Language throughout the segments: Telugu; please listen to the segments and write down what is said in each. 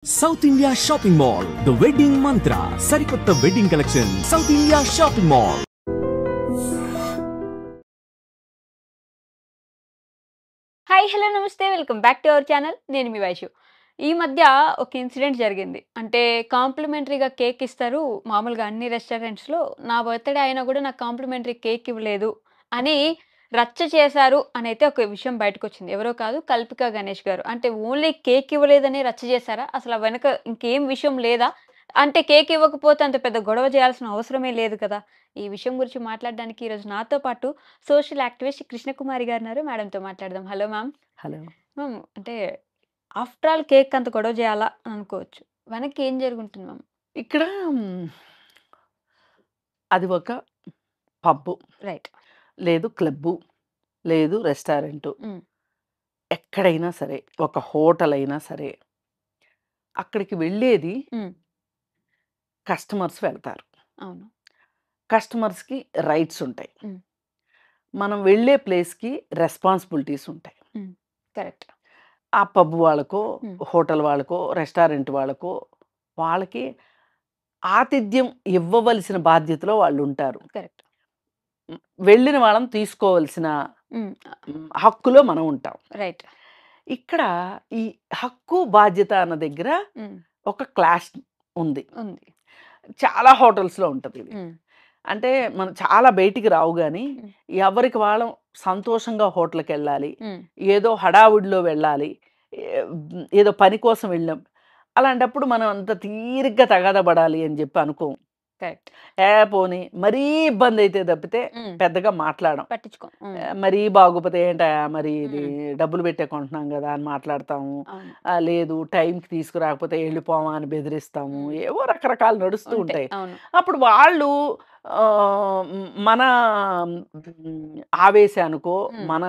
South India Shopping Mall, The Wedding Mantra, Sarikotta Wedding Collection, South India Shopping Mall. Hi hello నమస్తే welcome back to our channel. నేను మీ వైషు. ఈ మధ్య ఒక ఇన్సిడెంట్ జరిగింది. అంటే కాంప్లిమెంటరీగా కేక్ ఇస్తారు మామూలుగా అన్ని రెస్టారెంట్స్‌లో. నా బర్త్‌డే అయినా కూడా నాకు కాంప్లిమెంటరీ కేక్ ఇవ్వలేదు అని రచ్చ చేశారు అనైతే ఒక విషయం బయటకొచ్చింది. ఎవరో కాదు, కల్పిక గణేష్ గారు. అంటే ఓన్లీ కేక్ ఇవ్వలేదనే రచ్చ చేశారా? అసలు ఆ వెనక ఇంకేం విషయం లేదా? అంటే కేక్ ఇవ్వకపోతే అంత పెద్ద గొడవ చేయాల్సిన అవసరమే లేదు కదా! ఈ విషయం గురించి మాట్లాడడానికి ఈరోజు నాతో పాటు సోషల్ యాక్టివిస్ట్ కృష్ణకుమారి గారున్నారు. మేడంతో మాట్లాడదాం. Hello ma'am. హలో. అంటే ఆఫ్టర్ ఆల్ కేక్ అంత గొడవ చేయాలా అని అనుకోవచ్చు. వెనక్కి ఏం జరుగుంటుంది మ్యామ్? ఇక్కడ అది ఒక పబ్బు, రైట్. లేదు క్లబ్బు, లేదు రెస్టారెంటు. హ్మ్. ఎక్కడైనా సరే, ఒక హోటల్ అయినా సరే, అక్కడికి వెళ్ళేది హ్మ్. కస్టమర్స్ వెళ్తారు. అవును. కస్టమర్స్‌కి రైట్స్ ఉంటాయి. హ్మ్. మనం వెళ్ళే ప్లేస్‌కి రెస్పాన్సిబిలిటీస్ ఉంటాయి. హ్మ్. కరెక్ట్. ఆ పబ్ వాళ్ళకో, హ్మ్. హోటల్ వాళ్ళకో, రెస్టారెంట్ వాళ్ళకో, వాళ్ళకి ఆతిథ్యం ఇవ్వవలసిన బాధ్యతలో వాళ్ళుంటారు. కరెక్ట్. వెళ్ళిన వాళ్ళని తీసుకోవాల్సిన హ్మ్. హక్కులో మనం ఉంటాం. రైట్. ఇక్కడ ఈ హక్కు, బాధ్యత అన్న దగ్గర హ్మ్. ఒక క్లాష్ ఉంది. ఉంది. చాలా హోటల్స్‌లో ఉంటదిది. హ్మ్. అంటే మనం చాలా బయటికి రావు గానీ, హ్మ్. ఎవరికి వాళ్ళం సంతోషంగా హోటల్‌కెళ్ళాలి. హ్మ్. ఏదో హడావుడిలో వెళ్ళాలి. ఏదో పని కోసం వెళ్ళాం. అలాంటప్పుడు మనం అంత తీరిగ్గా తగాదా పడాలి అని చెప్పి అనుకోం. కరెక్ట్. పోనీ మరీ ఇబ్బందయితే తప్పితే హ్మ్. పెద్దగా మాట్లాడం. పట్టించుకోం. హ్మ్. మరీ బాగోపోతే ఏంటయ్యా మరి ఇది హ్మ్. డబ్బులు పెట్టే కొంటున్నాం గదా అని మాట్లాడతాము. అవును. లేదు టైంకి తీసుకురాకపోతే ఎళ్ళిపోమా అని బెదిరిస్తాము. హ్మ్. ఏవో రకరకాలు నడుస్తూ ఉంటాయి. ఉంటాయి. అవును. అప్పుడు వాళ్ళు మన ఆవేశానికో, హ్మ్. మన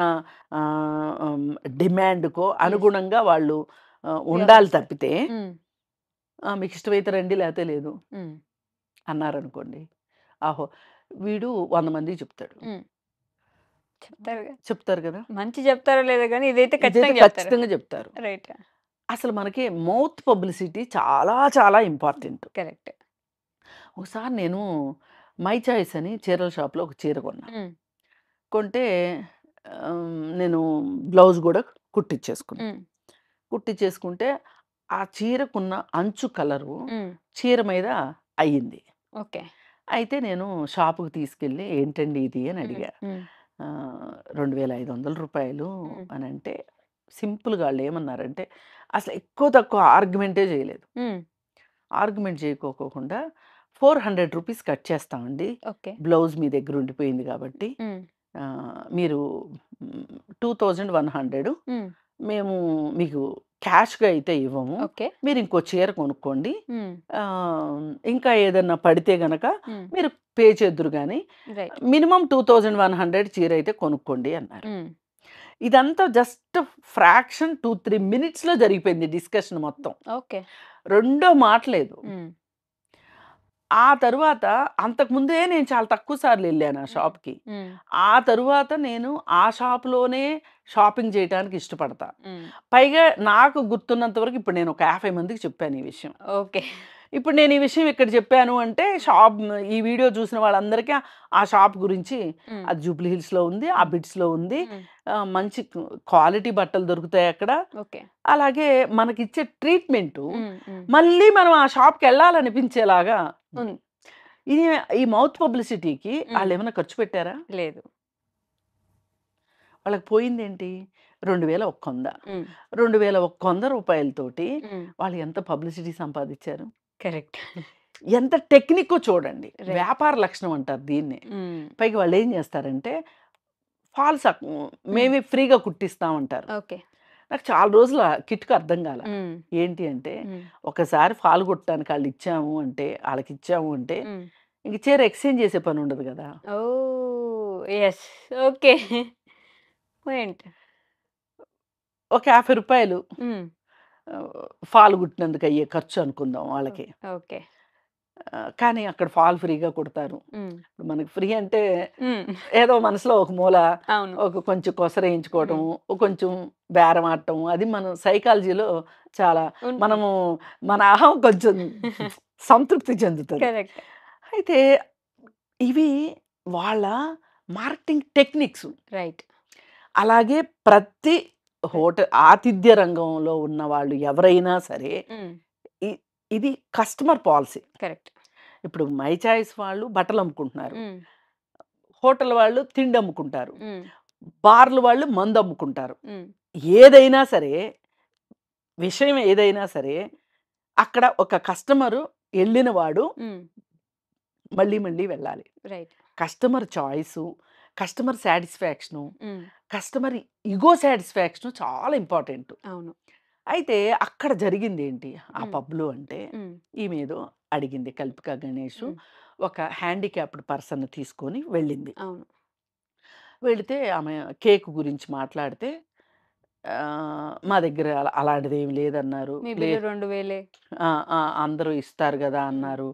ఆహ్, హ్మ్, డిమాండ్‌కో యెస్. అనుగుణంగా వాళ్ళు ఉండాలి వ్యవహరిస్తారు. తప్పితే, హ్మ్. మీకిష్టమైతే రండి లేతే లేదు హ్మ్. అన్నారనుకోండి. ఆహో! వీడు 100 మందికి చెప్తాడు. హ్మ్. చెప్తారుగా. చెప్తారు గదా! మంచి చెప్తారో లేదో గానీ ఇదైతే ఇదైతే ఖచ్చితంగా చెప్తారు. ఖచ్చితంగా చెప్తారు. రైట్. అసలు మనకి మౌత్ పబ్లిసిటీ చాలా చాలా ఇంపార్టెంట్. కరెక్ట్. ఒకసారి నేను మై చాయిస్ అని చీరల షాప్‌లో ఒక చీర కొన్నా. హ్మ్. కొంటే నేను బ్లౌజ్ గూడా కుట్టిచ్చేసుకున్నా. హ్మ్. కుట్టిచ్చేసుకుంటే ఆ చీరకున్న అంచు కలరు హ్మ్. చీర మీద అయ్యింది. ఓకే. అయితే నేను షాపుకి తీసుకెళ్ళి ఏంటండి ఇది అని హ్మ్. అడిగా. హ్మ్. రూ. 2500 హ్మ్. అనంటే సింపుల్‌గా ఆళ్ళేమన్నారంటే అసలు ఎక్కువ తక్కువ ఆర్గ్యుమెంటే చేయలేదు. హ్మ్. ఆర్గ్యుమెంట్ చేయకోకుండా రూ. 400 కట్ చేస్తామండి. ఓకే. బ్లౌజ్ మీ దగ్గర ఉండిపోయింది కాబట్టి. హ్మ్. మీరు 2100 హ్మ్. మేము మీకు క్యాష్‌గా అయితే ఇవ్వము. ఓకే. మీరు ఇంకో చీర కొనుక్కోండి. హ్మ్. ఇంకా ఏదన్నా పడితే గనక హ్మ్. మీరు పే చేద్దురు గానీ, రైట్. మినిమమ్ 2100 చీర అయితే కొనుక్కోండి అన్నారు. హ్మ్. ఇదంతా జస్ట్ ఫ్రాక్షన్ 2, 3 మినిట్స్‌లో జరిగిపోయింది డిస్కషన్ మొత్తం. ఓకే. రెండో మాట లేదు. హ్మ్. ఆ తరువాత అంతకుముందే నేను చాలా తక్కువ సార్లెళ్ళాను ఆ హ్మ్. షాప్‌కి. హ్మ్. ఆ తరువాత నేను ఆ షాప్‌లోనే షాపింగ్ చేయటానికి ఇష్టపడతా. హ్మ్. పైగా నాకు గుర్తున్నంత వరకు ఇప్పుడు నేను ఒక 50 మందికి చెప్పాను ఈ విషయం. ఓకే. ఇప్పుడు నేను ఈ విషయం ఇక్కడ చెప్పాను అంటే ఈ వీడియో చూసిన వాళ్ళందరికీ ఆ షాప్ గురించి హ్మ్. అది జూబ్లీ హిల్స్‌లో ఉంది. ఆ హ్మ్. బిట్స్‌లో ఉంది. హ్మ్. మంచి క్వాలిటీ బట్టలు దొరుకుతాయి అక్కడ. ఓకే. అలాగే మనకిచ్చే ట్రీట్‌మెంటు హ్మ్. హ్మ్. మళ్ళీ మనం ఆ షాప్‌కెళ్ళాలనిపించేలాగా ఉంది. ఉంది. ఇది ఈ మౌత్ పబ్లిసిటీకి హ్మ్. ఆళ్ళేమైనా ఖర్చు పెట్టారా? లేదు. వాళ్ళకి పోయిందేంటి? 2100. హ్మ్. రూ. 2100 హ్మ్. వాళ్ళు ఎంత పబ్లిసిటీ సంపాదిచ్చారు? కరెక్ట్. ఎంత టెక్నిక్కో చూడండి. రైట్. వ్యాపార లక్షణం అంటారు దీన్నే. హ్మ్. పైగా వాళ్ళేం జేస్తారంటే హ్మ్. మేమే ఫ్రీగా కుట్టిస్తామంటారు. ఓకే. నాకు చాలా రోజులు ఆ కిటుకు అర్థం గాల. హ్మ్. ఏంటి అంటే, హ్మ్. ఒకసారి ఫాల్ కుట్టడానికి ఆళ్ళకిచ్చాము అంటే, హ్మ్. ఇంక చీర ఎక్స్‌చేంజ్ చేసే పనుండదు గదా! ఓహ్! యెస్. ఓకే. పాయింట్. ఒక రూ. 50 హ్మ్. ఫాల్ కుట్టినందుకు అయ్యే ఖర్చు అనుకుందాం వాళ్ళకి. ఓకే. కానీ అక్కడ ఫాల్ ఫ్రీగా కొడతారు. హ్మ్. ఇప్పుడు మనకి ఫ్రీ అంటే హ్మ్. ఏదో మనసులో ఒక మూల అవును. ఒక కొంచెం కొసరేయించుకోవటం, కొంచెం బేరం ఆడటం, అది మనం సైకాలజీలో చాలా ఉంటుంది. మనము మన అహం కొంచెం సంతృప్తి చెందుతది. కరెక్ట్. అయితే ఇవి వాళ్ళ మార్కెటింగ్ టెక్నిక్స్. రైట్. అలాగే ప్రతి ఆతిథ్య రంగంలో ఉన్న వాళ్ళు ఎవరైనా సరే హ్మ్. ఇ ఇది కస్టమర్ పాలసీ. కరెక్ట్. ఇప్పుడు మై చాయిస్ వాళ్ళు బట్టలు అమ్ముకుంటున్నారు. హ్మ్. హోటల్ వాళ్ళు తిండి అమ్ముకుంటారు. హ్మ్. బార్లు వాళ్ళు మందు అమ్ముకుంటారు. హ్మ్. ఏదైనా సరే, విషయం ఏదైనా సరే, అక్కడ ఒక కస్టమరు ఎళ్ళిన వాడు హ్మ్. మళ్ళీ మళ్ళీ వెళ్ళాలి. Right. Customer choice, customer satisfaction, హ్మ్. కస్టమర్ ఇగో సాటిస్ఫాక్షను చాలా ఇంపార్టెంటు. అవును. అయితే అక్కడ జరిగిందేంటి ఆ హ్మ్. పబ్‌లో అంటే, హ్మ్. ఈమేదో అడిగింది కల్పిక గణేషు. హ్మ్. ఒక హ్యాండిక్యాప్డ్ పర్సన్‌ని తీసుకొని వెళ్ళింది. అవును. వెళితే ఆమె కేక్ గురించి మాట్లాడితే, మా దగ్గర అలాంటిదేమి లేదన్నారు. మీ బిల్లు 2000 ఆ! ఆ! అందరూ ఇస్తారు గదా! హ్మ్. అన్నారు.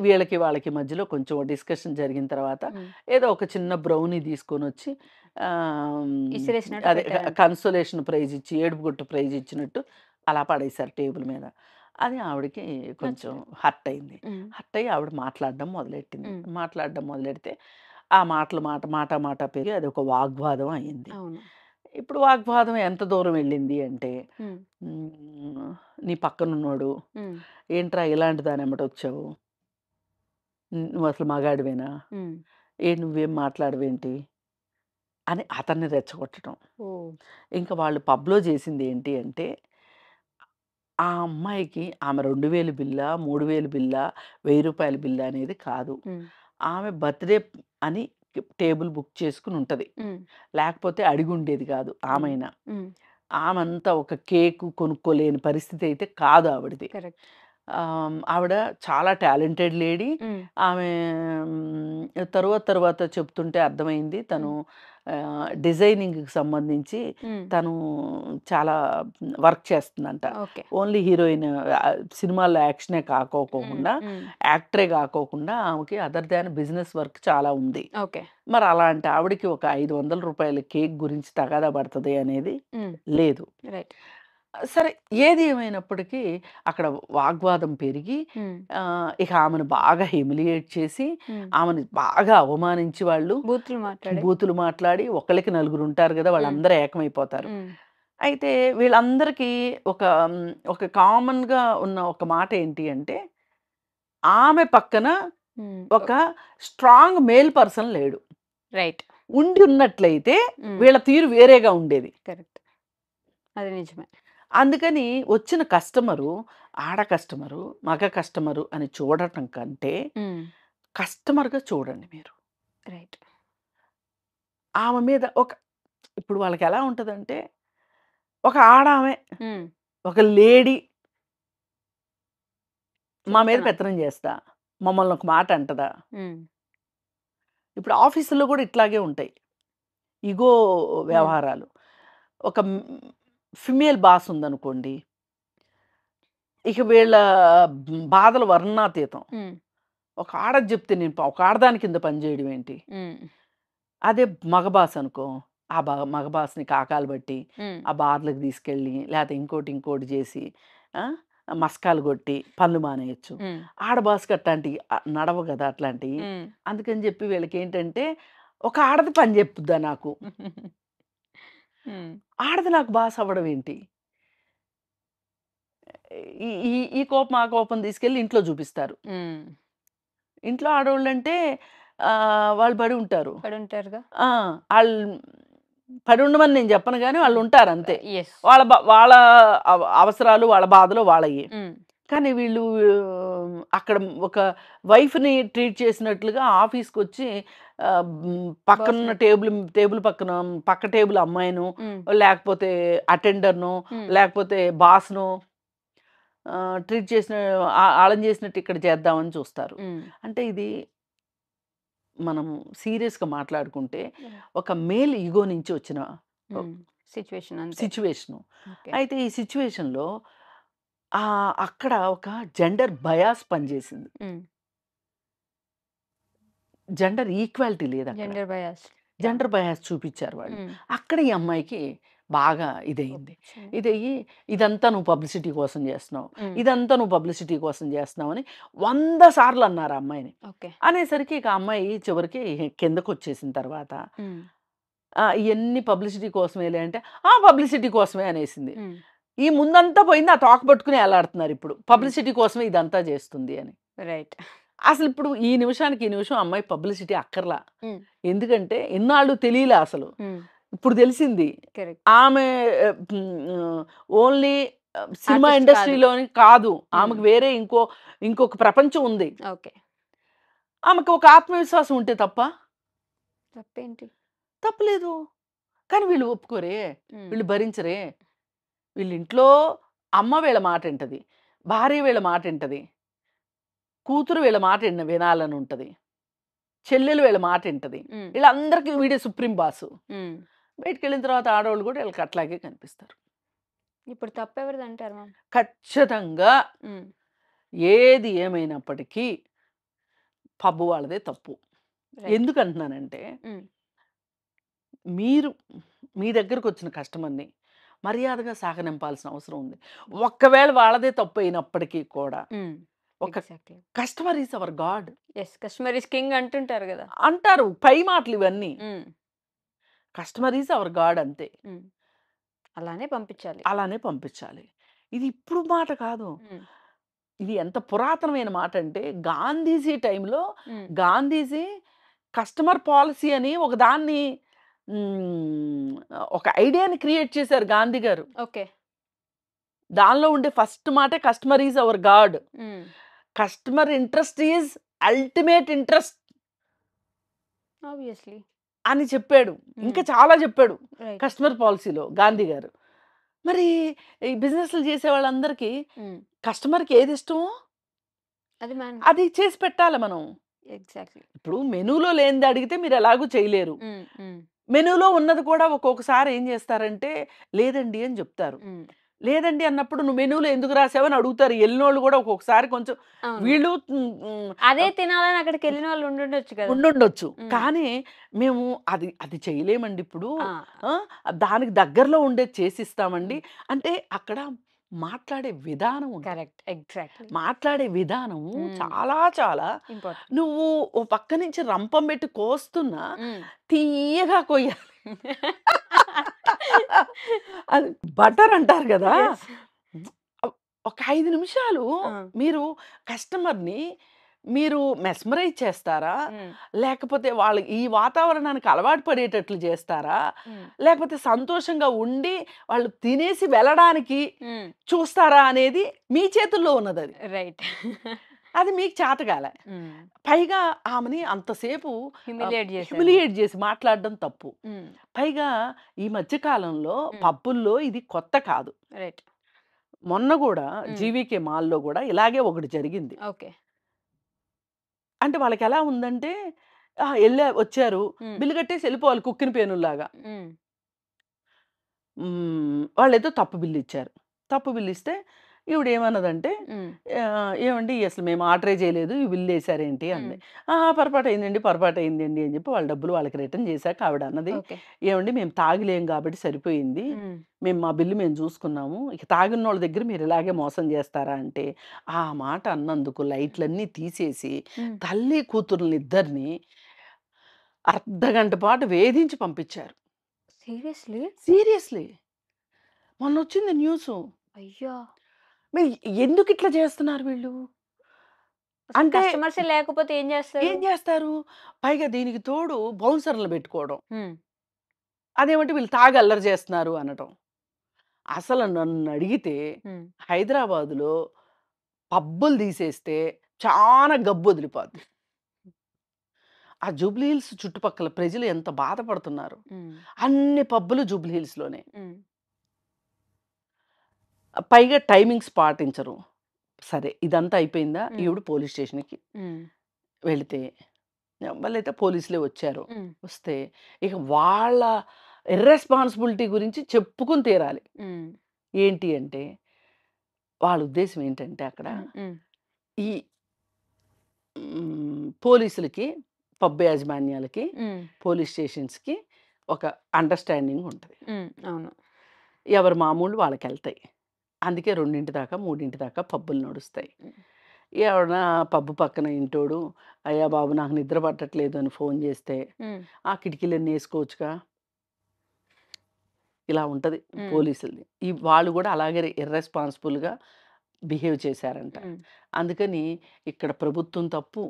వీళ్ళకి వాళ్ళకి మధ్యలో కొంచెం డిస్కషన్ జరిగిన తర్వాత హ్మ్. ఏదో ఒక చిన్న బ్రౌనీ తీసుకొనొచ్చి ఆహ్, ఇసిరేసినట్టు అదే పెట్టారంట. కన్సోలేషన్ ప్రైజ్ ఇచ్చి, ఏడుపుగొట్టు ప్రైజ్ ఇచ్చినట్టు అలా పడేశారు టేబుల్ మీద. అది ఆవిడకి కొంచెం నచ్చలేదు. హర్ట్ అయింది. హ్మ్. హర్ట్ అయ్యి ఆవిడ మాట్లాడడం మొదలెట్టింది. హ్మ్. మాట్లాడడం మొదలెడితే ఆ మాటలు మాట పెరిగి అదొక వాగ్వాదం అయింది. అవును. ఇప్పుడు వాగ్వాదం ఎంత దూరం వెళ్ళింది అంటే, హ్మ్. హ్మ్. నీ పక్కనున్నోడు, హ్మ్. ఏంట్రా ఇలాంటి దానెమ్మటొచ్చావు? నువ్వసలు మగాడివేనా? హ్మ్. నువ్వేం మాట్లాడవేంటి? అని అతన్ని రెచ్చగొట్టడం. ఓహ్! ఇంక వాళ్ళు పబ్‌లో చేసిందేంటి అంటే, ఆ అమ్మాయికి ఆమె 2000 బిల్లా, 3000 బిల్లా, రూ. 1000 బిల్లా అనేది కాదు. హ్మ్. ఆమె బర్త్‌డే అని టేబుల్ బుక్ చేసుకొనుంటది. హ్మ్. లేకపోతే అడిగుండేది కాదు అవును. ఆమైనా. హ్మ్. ఆమంతా ఒక కేకు కొనుక్కోలేని పరిస్థితి అయితే కాదు ఆవిడది. కరెక్ట్. ఆవిడ చాలా టాలెంటెడ్ లేడీ. హ్మ్. ఆమె తరువాత చెప్తుంటే అర్థమైంది. తను హ్మ్. డిజైనింగ్‌కి సంబంధించి హ్మ్. తను చాలా వర్క్ చేస్తుందంట. ఓకే. ఓన్లీ హీరోయిన్ సినిమాల్లో యాక్షనే హ్మ్. కాకోకుండా, హ్మ్. యాక్టరే కాకోకుండా ఆమెకి అదర్ దాన్ బిజినెస్ వర్క్ చాలా ఉంది. ఓకే. మరి అలాంటి ఆవిడకి ఒక రూ. 500 కేక్ గురించి తగాదా పడతది అనేది హ్మ్. లేదు. రైట్. సరే ఏది ఏమైనప్పటికీ అక్కడ వాగ్వాదం పెరిగి హ్మ్. ఇక ఆమెను బాగా హ్యూమిలియేట్ చేసి, హ్మ్. ఆమెను బాగా అవమానించి వాళ్ళు బూతులు మాట్లాడే. బూతులు మాట్లాడి ఒకళ్ళకి నలుగురుంటారు గదా! హ్మ్. వాళ్ళందరూ ఏకమైపోతారు. హ్మ్. అయితే వీళ్ళందరికీ ఒక ఒక కామన్‌గా ఉన్న ఒక మాట ఏంటి అంటే, ఆమె పక్కన హ్మ్. ఒక స్ట్రాంగ్ మేల్ పర్సన్ లేడు. రైట్. ఉండి ఉన్నట్లయితే హ్మ్. వీళ్ళ తీరు వేరేగా ఉండేది. కరెక్ట్. అది నిజమే. అందుకని వచ్చిన కస్టమరు, ఆడ కస్టమరు, మగ కస్టమరు అని చూడటం కంటే, హ్మ్. కస్టమర్‌గా చూడండి మీరు. రైట్. ఆమె మీద ఇప్పుడు వాళ్ళకెలా ఉంటదంటే, ఒక ఆడామె, హ్మ్. ఒక లేడీ మా మీద చులకన. పెత్తనం చేస్తా, మమ్మల్ని ఒక మాట అంటదా? హ్మ్. ఇప్పుడు ఆఫీసుల్లో గూడా ఇట్లాగే ఉంటాయి. ఇగో హ్మ్. వ్యవహారాలు. ఒక ఫిమేల్ బాస్ ఉందనుకోండి, ఇక వీళ్ళ బాధలు వర్ణనాతీతం. హ్మ్. ఒక ఆడది జెప్తే ఒక ఆడదాని కింద పని జేయడం ఏంటి? హ్మ్. అదే మగ బాస్ అనుకో, ఆ మగ బాస్‌ని కాకాలు బట్టి, హ్మ్. ఆ బార్‌లకి తీసుకెళ్ళి, లేతే ఇంకోటి చేసి, ఆ! మసకాలు కొట్టి పనులు మానేయొచ్చు. హ్మ్. ఆడ బాస్‌కి అట్లాంటియి నడవవు గదా! అట్లాంటియి. హ్మ్. అందుకని జెప్పి వీళ్ళకేంటంటే, ఒక ఆడది పని జెప్పుద్దా నాకు? హ్మ్. ఆడది నాకు బాస్ అవ్వడం ఏంటి? ఈ ఈ ఈ కోపం, ఆ కోపం తీసుకెళ్ళి ఇంట్లో చూపిస్తారు. హ్మ్. ఇంట్లో ఆడోళ్ళంటే వాళ్ళు బడి ఉంటారు. పడుంటారుగా. ఆ! పడుండమని నేను చెప్పను గానీ హ్మ్. వాళ్ళుంటారంతే. యెస్. వాళ్ళ అవసరాలు, వాళ్ళ బాధలు వాళ్ళయి. హ్మ్. కానీ వీళ్ళు అక్కడ ఒక వైఫ్‌ని ట్రీట్ చేసినట్లుగా ఆఫీస్‌కొచ్చి పక్కనున్న బాస్‌ని. టేబుల్ పక్కన పక్క టేబుల్ అమ్మాయినో, హ్మ్. లేకపోతే అటెండర్‌నో, హ్మ్. లేకపోతే బాస్‌నో ట్రీట్ చేసిన ఆళ్ళని చేసినట్టు ఇక్కడ చేద్దామని చూస్తారు. హ్మ్. అంటే ఇది మనం సీరియస్‌గా మాట్లాడుకుంటే యాహ్! ఒక మేల్ ఇగో నుంచి వచ్చిన హ్మ్. సిట్యుయేషన్ అంతే. సిట్యుయేషను. ఓకే. అయితే ఈ సిట్యుయేషన్‌లో అక్కడ ఒక జెండర్ బయాస్ పనిచేసింది. జెండర్ ఈక్వాలిటీ లేదక్కడ. Gender bias. జెండర్ బయాస్ చూపిచ్చారు వాళ్ళు. అక్కడ ఈ అమ్మాయికి బాగా ఇదయింది. ఇదయ్యి ఇదంతా నువ్వు పబ్లిసిటీ కోసం చేస్తున్నావు, ఇదంతా నువ్వు పబ్లిసిటీ కోసం చేస్తున్నావు అని 100 సార్లు అన్నారు ఆ అమ్మాయిని. ఓకే. అనేసరికి ఇక అమ్మాయి చివరికి కిందకొచ్చేసిన తర్వాత ఇయన్నీ పబ్లిసిటీ కోసమేలే అంటే, పబ్లిసిటీ కోసమే అనేసింది. ఈ ముందంతా పోయింది, ఆ తోక పట్టుకుని ఎలాడుతున్నారు ఇప్పుడు. పబ్లిసిటీ కోసమే ఇదంతా చేస్తుంది అని. రైట్. అసలు ఇప్పుడు ఈ నిమిషం అమ్మాయి పబ్లిసిటీ అక్కర్లా. ఎందుకంటే ఇన్నాళ్ళు తెలియలే అసలు. ఇప్పుడు తెలిసింది. కరెక్ట్. ఆమె ఓన్లీ సినిమా Artist ఇండస్ట్రీలోని కాదు, ఆమెకు వేరే ఇంకొక ప్రపంచం ఉంది. ఓకే. ఆమెకు ఒక ఆత్మవిశ్వాసం ఉంటే తప్పేంటి? తప్పలేదు. కానీ వీళ్ళు ఒప్పుకోరే, వీళ్ళు భరించరే. వీళ్ళ ఇంట్లో అమ్మ వీళ్ళ మాట వింటది, భార్య వీళ్ళ మాట వింటది, కూతురు వీళ్ళ మాట వినాలని ఉంటది, చెల్లెలు వీళ్ళ మాట వింటది. వీళ్ళందరికీ వీడే సుప్రీం బాసు. బయటికి వెళ్ళిన తర్వాత ఆడవాళ్ళు కూడా వీళ్ళకి అట్లాగే కనిపిస్తారు. ఇప్పుడు తప్పెవరిది అంటారు మ్యామ్? ఖచ్చితంగా ఏది ఏమైనప్పటికీ పబ్బు వాళ్ళదే తప్పు. ఎందుకంటున్నానంటే, మీరు మీ దగ్గరకు వచ్చిన కస్టమర్ని మర్యాదగా సాగనింపాల్సిన అవసరం ఉంది. ఒక్కవేళ వాళ్ళదే తప్పు అయినప్పటికీ కూడా ఒక customer is our God. Customer is king అంటుంటారు కదా, అంటారు పై మాటలు ఇవన్నీ. కస్టమర్ ఈజ్ అవర్ గాడ్ అంతే. అలానే పంపించాలి. ఇది ఇప్పుడు మాట కాదు, ఇది ఎంత పురాతనమైన మాట అంటే, గాంధీజీ టైంలో గాంధీజీ కస్టమర్ పాలసీ అని ఒక ఐడియాని క్రియేట్ చేశారు గాంధీ గారు. ఓకే. దానిలో ఉండే ఫస్ట్ మాటే customer is our God. Customer interest is ultimate interest obviously అని చెప్పాడు. ఇంకా చాలా చెప్పాడు కస్టమర్ పాలసీలో గాంధీ గారు. మరి ఈ బిజినెస్లు చేసే వాళ్ళందరికీ కస్టమర్కి ఏది ఇష్టమో అది చేసి పెట్టాలి మనం. ఎగ్జాక్ట్లీ. ఇప్పుడు మెనూలో లేనిది అడిగితే మీరు ఎలాగూ చేయలేరు. మెనూలో ఉన్నది కూడా ఒక్కొక్కసారి ఏం చేస్తారంటే లేదండి అని చెప్తారు. లేదండి అన్నప్పుడు నువ్వు మెనూలో ఎందుకు రాసావని అడుగుతారు. వెళ్ళినోళ్ళు కూడా ఒక్కొక్కసారి కొంచెం వీళ్ళు అదే తినాలని అక్కడికి వెళ్ళిన వాళ్ళు ఉండుండొచ్చు. కానీ మేము అది చేయలేమండి ఇప్పుడు, దానికి దగ్గరలో ఉండేది చేసిస్తామండి అంటే అక్కడ మాట్లాడే విధానం. కరెక్ట్. ఎగ్జాక్ట్లీ. మాట్లాడే విధానం చాలా చాలా ఇంపార్టెంట్. నువ్వు ఓ పక్క నుంచి రంపం పెట్టి కోస్తున్నా తీయగా కొయ్యాలి. అది బటర్ అంటారు కదా. ఒక 5 నిమిషాలు మీరు కస్టమర్ని మీరు మెస్మరైజ్ చేస్తారా, లేకపోతే వాళ్ళకి ఈ వాతావరణానికి అలవాటు పడేటట్లు చేస్తారా, లేకపోతే సంతోషంగా ఉండి వాళ్ళు తినేసి వెళ్ళడానికి చూస్తారా అనేది మీ చేతుల్లో ఉన్నది. అది రైట్. అది మీకు చేతగాల. పైగా ఆమెని అంతసేపు హ్యూమిలియేట్ చేసి మాట్లాడడం తప్పు. పైగా ఈ మధ్య కాలంలో పబ్బుల్లో ఇది కొత్త కాదు. రైట్. మొన్న కూడా జీవీకే మాల్లో కూడా ఇలాగే ఒకటి జరిగింది. ఓకే. అంటే వాళ్ళకి ఎలా ఉందంటే వచ్చారు, బిల్లు కట్టేసి వెళ్ళిపోవాలి కుక్కిన పేనుల్లాగా. వాళ్ళు ఏదో తప్పు బిల్లు ఇచ్చారు. తప్పు బిల్లు ఇస్తే ఈవిడ ఏమన్నదంటే, ఏమండి అసలు మేము ఆర్డరే చేయలేదు, ఈ బిల్లు వేసారేంటి అంది. పొరపాటు అయిందండి అని చెప్పి వాళ్ళ డబ్బులు వాళ్ళకి రిటర్న్ చేశాక ఆవిడ అన్నది, ఏమండి మేము తాగిలేం కాబట్టి సరిపోయింది, మా బిల్లు మేము చూసుకున్నాము, ఇక తాగిన వాళ్ళ దగ్గర మీరు ఇలాగే మోసం చేస్తారా అంటే, ఆ మాట అన్నందుకు లైట్లన్నీ తీసేసి తల్లి కూతుర్ని ఇద్దరిని అర్ధగంట పాటు వేధించి పంపించారు. సీరియస్లీ మొన్న వచ్చింది న్యూస్. అయ్యో, మీరు ఎందుకు ఇట్లా చేస్తున్నారు వీళ్ళు అంటే లేకపోతే ఏం చేస్తారు? పైగా దీనికి తోడు బౌన్సర్లు పెట్టుకోవడం, అదేమంటే వీళ్ళు తాగి అల్లరి చేస్తున్నారు అనటం. అసలు నన్ను అడిగితే హైదరాబాదులో పబ్బులు తీసేస్తే చాలా గబ్బు వదిలిపోద్ది. ఆ జూబ్లీ హిల్స్ చుట్టుపక్కల ప్రజలు ఎంత బాధపడుతున్నారు. అన్ని పబ్బులు జూబ్లీ హిల్స్లోనే. పైగా టైమింగ్స్ పాటించరు. సరే ఇదంతా అయిపోయిందా, ఈవిడ పోలీస్ స్టేషన్కి వెళితే వాళ్ళైతే పోలీసులే వచ్చారు. వస్తే ఇక వాళ్ళ ఇర్రెస్పాన్సిబిలిటీ గురించి చెప్పుకుని తీరాలి. ఏంటి అంటే వాళ్ళ ఉద్దేశం ఏంటంటే అక్కడ హ్మ్. ఈ పోలీసులకి, పబ్ యాజమాన్యాలకి, హ్మ్. పోలీస్ స్టేషన్స్‌కి ఒక అండర్‌స్టాండింగ్ ఉంటది. అవును. ఎవరి మామూళ్ళు వాళ్ళకెళ్తాయి. అందుకే 2 దాకా, 3 దాకా పబ్బులు నడుస్తాయి. హ్మ్. ఎవడన్నా పబ్బు పక్కన ఇంటోడు, "అయ్యా బాబు నాకు నిద్ర పట్టట్లేదు" అని ఫోన్ చేస్తే, హ్మ్. "ఆ కిటికీలన్నీ ఏసుకోవచ్చుగా" ఇలా ఉంటది హ్మ్. పోలీసులది. వాళ్ళు కూడా అలాగే ఇర్రెస్పాన్సిబుల్‌గా బిహేవ్ చేశారంట. హ్మ్. అందుకని ఇక్కడ ప్రభుత్వం తప్పు,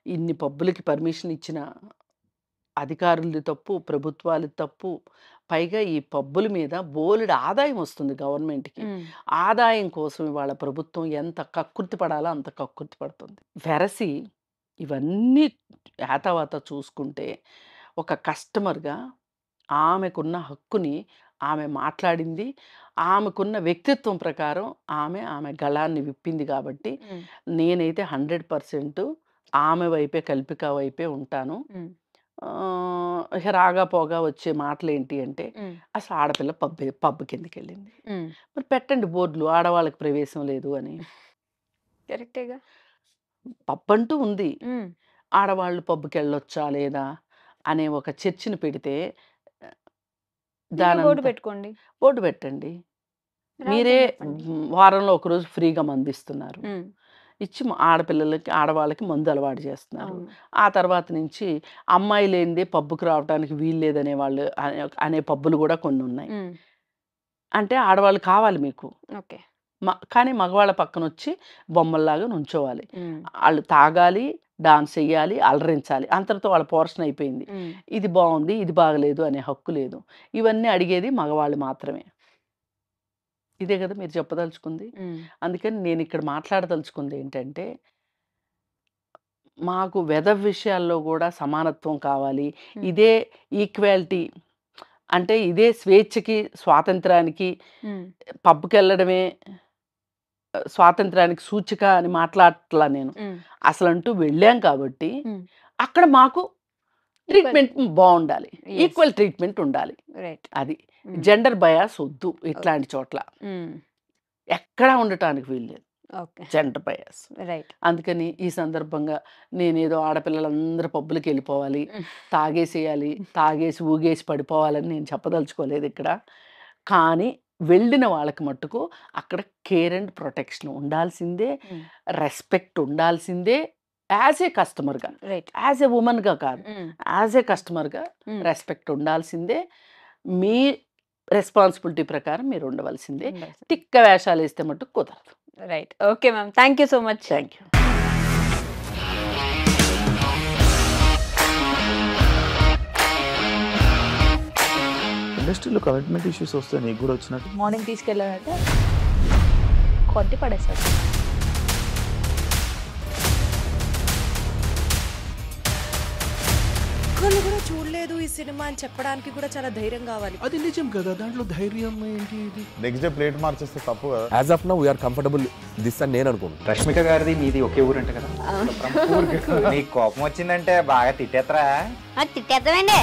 ఇన్ని పబ్బులకి పర్మిషన్ ఇచ్చిన అధికారులది తప్పు, ప్రభుత్వాలది తప్పు. పైగా ఈ పబ్బుల మీద బోలెడు ఆదాయం వస్తుంది గవర్నమెంట్‌కి. హ్మ్. ఆదాయం కోసం ఇవాళ ప్రభుత్వం ఎంత కక్కుర్తి పడాలో అంత కక్కుర్తి పడుతుంది. వెరసి ఇవన్నీ యాతావాత చూసుకుంటే ఒక కస్టమర్‌గా ఆమెకున్న హక్కుని ఆమె మాట్లాడింది. ఆమెకున్న వ్యక్తిత్వం ప్రకారం ఆమె గళాన్ని విప్పింది కాబట్టి హ్మ్. నేనైతే 100% ఆమె వైపే, కల్పిక వైపే ఉంటాను. హ్మ్. ఇక రాగా పోగా వచ్చే మాటలేంటి అంటే, హ్మ్. అసలు ఆడపిల్ల పబ్ కిందకెళ్ళింది. హ్మ్. మరి పెట్టండి బోర్డులు ఆడవాళ్ళకి ప్రవేశం లేదు అని. కరెక్టేగా. పబ్ అంటూ ఉంది. హ్మ్. ఆడవాళ్ళు పబ్‌కెళ్ళొచ్చా లేదా అనే ఒక చర్చను పెడితే ఆహ్, మీరే బోర్డ్ దానంతా పెట్టుకోండి. బోర్డు పెట్టండి. మీరే రాద్దని చెప్పండి. వారంలో ఒకరోజు ఫ్రీగా మందిస్తున్నారు. హ్మ్. ఇచ్చి ఆడపిల్లలకి, ఆడవాళ్ళకి మందు అలవాటు చేస్తున్నారు. అవును. ఆ తర్వాత నుంచి అమ్మాయి లేనిదే పబ్‌కి రావటానికి వీల్లేదనే వాళ్ళు అనే పబ్బులు గూడా కొన్నున్నాయి. హ్మ్. అంటే ఆడవాళ్ళు కావాలి మీకు. ఓకే. కానీ మగవాళ్ళ పక్కనొచ్చి బొమ్మల్లాగా నుంచోవాలి. హ్మ్. ఆళ్ళు తాగాలి, డాన్స్ ఎయ్యాలి, అలరించాలి. అంతటితో వాళ్ళ పోర్షన్ అయిపోయింది. హ్మ్. ఇది బావుంది, ఇది బాగలేదు అనే హక్కు లేదు. ఇవన్నీ అడిగేది మగవాళ్ళు మాత్రమే. ఇదే గదా మీరు చెప్పదలుచుకుంది. హ్మ్. అందుకని నేనిక్కడ మాట్లాడదలుచుకుందేంటంటే, మాకు విషయాల్లో గూడా సమానత్వం కావాలి. హ్మ్. ఇదే ఈక్వాలిటీ అంటే ఇదే స్వేచ్ఛకి, స్వాతంత్రానికి హ్మ్. పబ్‌కెళ్ళడమే స్వాతంత్రానికి సూచిక అని మాట్లాడట్లా నేను. హ్మ్. అసలంటూ వెళ్ళాం కాబట్టి, హ్మ్. అక్కడ మాకు ఈక్వల్. ట్రీట్మెంట్ బావుండాలి. యెస్. ఈక్వల్ ట్రీట్మెంట్ ఉండాలి. రైట్. అది. హ్మ్. జెండర్ బయాస్ ఒద్దు ఇట్లాంటి చోట్ల. హ్మ్. ఎక్కడా ఉండటానికి వీల్లేదు. ఓకే. Gender bias. రైట్. అందుకని ఈ సందర్భంగా నేనేదో ఆడపిల్లలందరూ పబ్బులకెళ్ళిపోవాలి, హ్మ్. తాగేసేయాలి, తాగేసి ఊగేసి పడిపోవాలని నేను చెప్పదలుచుకోలేదిక్కడ. కానీ వెళ్ళిన వాళ్ళకి మట్టుకు అక్కడ కేర్ అండ్ ప్రొటెక్షన్ ఉండాల్సిందే, హ్మ్. రెస్పెక్ట్ ఉండాల్సిందే. యాజ్ ఏ కస్టమర్‌గా, రైట్. యాజ్ ఏ వుమన్‌గా కాదు. హ్మ్. యాజ్ ఏ కస్టమర్‌గా హ్మ్. రెస్పెక్ట్ ఉండాల్సిందే. మీ రెస్పాన్సిబిలిటీ ప్రకారం మీరు ఉండవలసిందే. ఉండాల్సింది. తిక్క వేషాలేస్తే మట్టుకు కుదరదు. Right. Okay ma'am. Thank you so much. Thank you. ఇండస్ట్రీలో కమిట్మెంట్ ఇష్యూస్ వస్తే నీకు కూడా వచ్చినట్టు మార్నింగ్ తీసుకెళ్ళానంటే కొట్టి పడేశారు. ఒక్కళ్ళు కూడా చూడలేదు ఈ సినిమా అని చెప్పడానికి కూడా చాలా ధైర్యం కావాలి. అది నిజం కదా, దాంట్లో ధైర్యం ఏంటి ఇది? నెక్స్ట్ డే ప్లేట్ మార్చేస్తే తప్పు కదా. As of now we are comfortable this అని నేను అనుకుంటున్నాను. రష్మిక గారిది మీది ఒకే ఊరంట కదా. నీకు కోపం వచ్చిందంటే బాగా తిట్టేత్తరా? తిట్టేద్దామండి.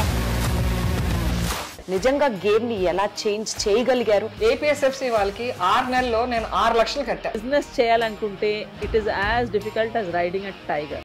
నిజంగా గేమ్ ని ఎలా చేంజ్ చేయగలిగారు? ఏపీఎస్ఎఫ్సి వాళ్ళకి 6 నెలల్లో నేను 6 లక్షలు కట్టా. బిజినెస్ చేయాలనుకుంటే it is as difficult as riding a tiger.